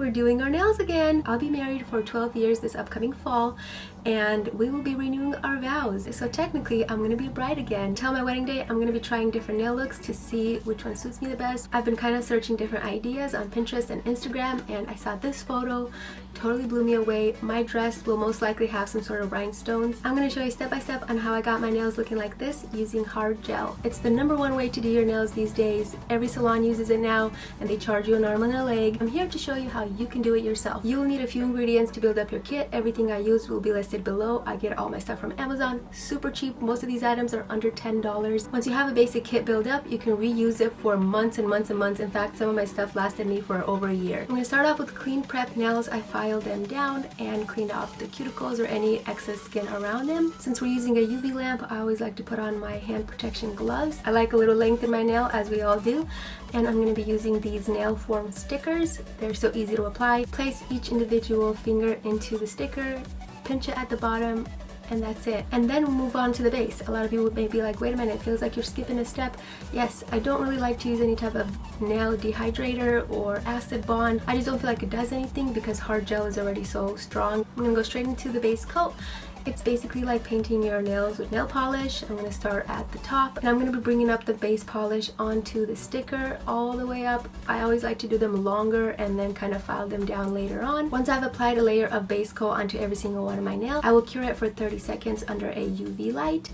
we're doing our nails again. I'll be married for 12 years this upcoming fall, and we will be renewing our vows. So technically, I'm gonna be a bride again. Until my wedding day, I'm gonna be trying different nail looks to see which one suits me the best. I've been kind of searching different ideas on Pinterest and Instagram, and I saw this photo, totally blew me away. My dress will most likely have some sort of rhinestones. I'm gonna show you step by step on how I got my nails looking like this using hard gel. It's the #1 way to do your nails these days. Every salon uses it now, and they charge you an arm and a leg. I'm here to show you how you can do it yourself. You'll need a few ingredients to build up your kit. Everything I use will be listed below. I get all my stuff from Amazon, super cheap. Most of these items are under $10. Once you have a basic kit built up, you can reuse it for months and months and months. In fact, some of my stuff lasted me for over a year. I'm going to start off with clean prep nails. I filed them down and cleaned off the cuticles or any excess skin around them. Since we're using a UV lamp, I always like to put on my hand protection gloves. I like a little length in my nail, as we all do, and I'm going to be using these nail form stickers. They're so easy to apply. Place each individual finger into the sticker, pinch it at the bottom, and that's it. And then we'll move on to the base. A lot of you may be like, wait a minute, it feels like you're skipping a step. Yes, I don't really like to use any type of nail dehydrator or acid bond. I just don't feel like it does anything because hard gel is already so strong. I'm gonna go straight into the base coat. It's basically like painting your nails with nail polish. I'm going to start at the top, and I'm going to be bringing up the base polish onto the sticker all the way up. I always like to do them longer and then kind of file them down later on. Once I've applied a layer of base coat onto every single one of my nails, I will cure it for 30 seconds under a UV light.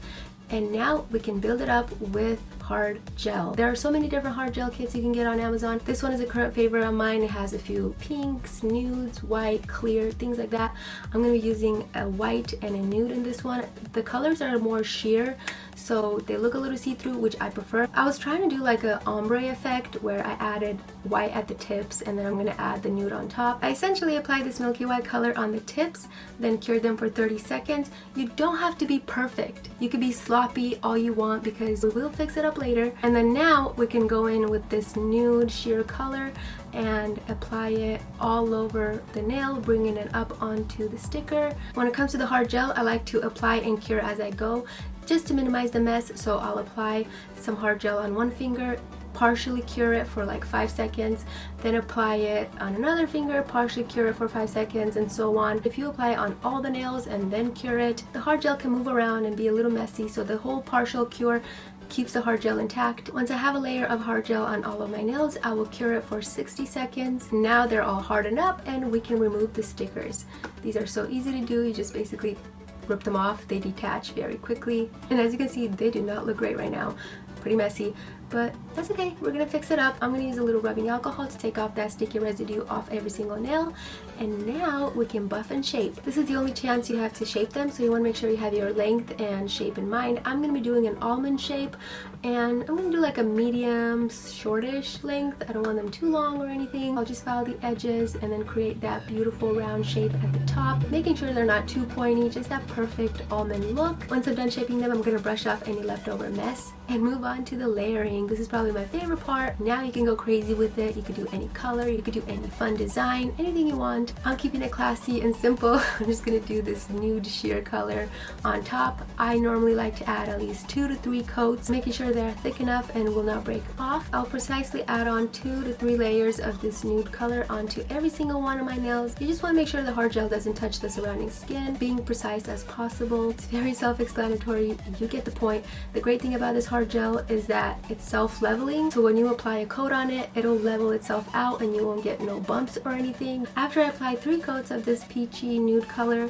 And now we can build it up with hard gel. There are so many different hard gel kits you can get on Amazon. This one is a current favorite of mine. It has a few pinks, nudes, white, clear, things like that. I'm going to be using a white and a nude in this one. The colors are more sheer, so they look a little see-through, which I prefer. I was trying to do like an ombre effect where I added white at the tips and then I'm going to add the nude on top. I essentially applied this milky white color on the tips, then cured them for 30 seconds. You don't have to be perfect. You could be sloppy all you want because we will fix it up later. And then now we can go in with this nude sheer color and apply it all over the nail, bringing it up onto the sticker. When it comes to the hard gel, I like to apply and cure as I go just to minimize the mess. So I'll apply some hard gel on one finger, partially cure it for like 5 seconds, then apply it on another finger, partially cure it for 5 seconds, and so on. If you apply it on all the nails and then cure it, the hard gel can move around and be a little messy, so the whole partial cure keeps the hard gel intact. Once I have a layer of hard gel on all of my nails, I will cure it for 60 seconds. Now they're all hardened up and we can remove the stickers. These are so easy to do. You just basically rip them off. They detach very quickly. And as you can see, they do not look great right now. Pretty messy, but that's okay. We're gonna fix it up. I'm gonna use a little rubbing alcohol to take off that sticky residue off every single nail, and now we can buff and shape. This is the only chance you have to shape them, so you want to make sure you have your length and shape in mind. I'm gonna be doing an almond shape, and I'm gonna do like a medium shortish length. I don't want them too long or anything. I'll just file the edges and then create that beautiful round shape at the top, making sure they're not too pointy, just that perfect almond look. Once I'm done shaping them, I'm gonna brush off any leftover mess and move on to the layering. This is probably my favorite part. Now you can go crazy with it. You could do any color, you could do any fun design, anything you want. I'm keeping it classy and simple. I'm just gonna do this nude sheer color on top. I normally like to add at least 2 to 3 coats, making sure they're thick enough and will not break off. I'll precisely add on 2 to 3 layers of this nude color onto every single one of my nails. You just want to make sure the hard gel doesn't touch the surrounding skin, being precise as possible. It's very self-explanatory. You get the point. The great thing about this hard gel is that it's self-leveling, so when you apply a coat on it, it'll level itself out and you won't get no bumps or anything. After I applied 3 coats of this peachy nude color,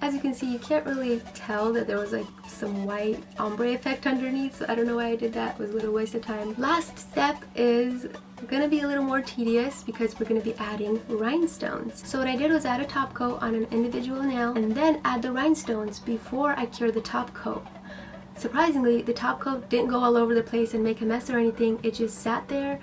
as you can see, you can't really tell that there was like some white ombre effect underneath, so I don't know why I did that. It was a little waste of time. Last step is gonna be a little more tedious because we're gonna be adding rhinestones. So what I did was add a top coat on an individual nail and then add the rhinestones before I cure the top coat. Surprisingly, the top coat didn't go all over the place and make a mess or anything. It just sat there,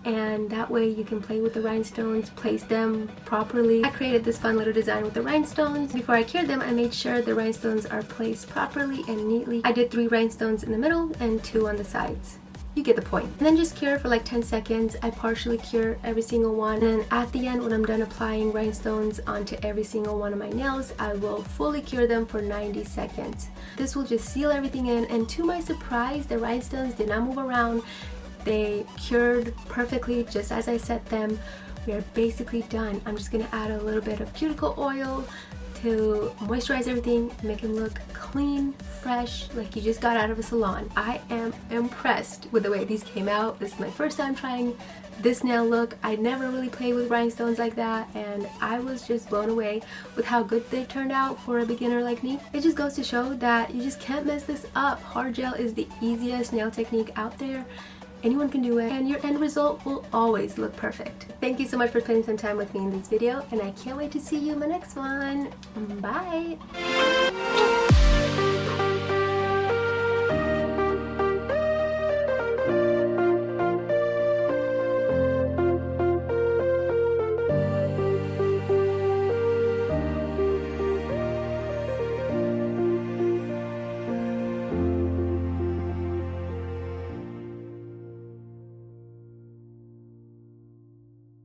and that way you can play with the rhinestones, place them properly. I created this fun little design with the rhinestones. Before I cured them, I made sure the rhinestones are placed properly and neatly. I did 3 rhinestones in the middle and 2 on the sides. You get the point. And then just cure for like 10 seconds. I partially cure every single one. And then at the end, when I'm done applying rhinestones onto every single one of my nails, I will fully cure them for 90 seconds. This will just seal everything in, and to my surprise, the rhinestones did not move around. They cured perfectly just as I set them. we are basically done. I'm just gonna add a little bit of cuticle oil to moisturize everything, make them look clean, fresh, like you just got out of a salon. I am impressed with the way these came out. This is my first time trying this nail look. I never really played with rhinestones like that, and I was just blown away with how good they turned out for a beginner like me. It just goes to show that you just can't mess this up. Hard gel is the easiest nail technique out there. Anyone can do it, and your end result will always look perfect. Thank you so much for spending some time with me in this video, and I can't wait to see you in my next one. Bye!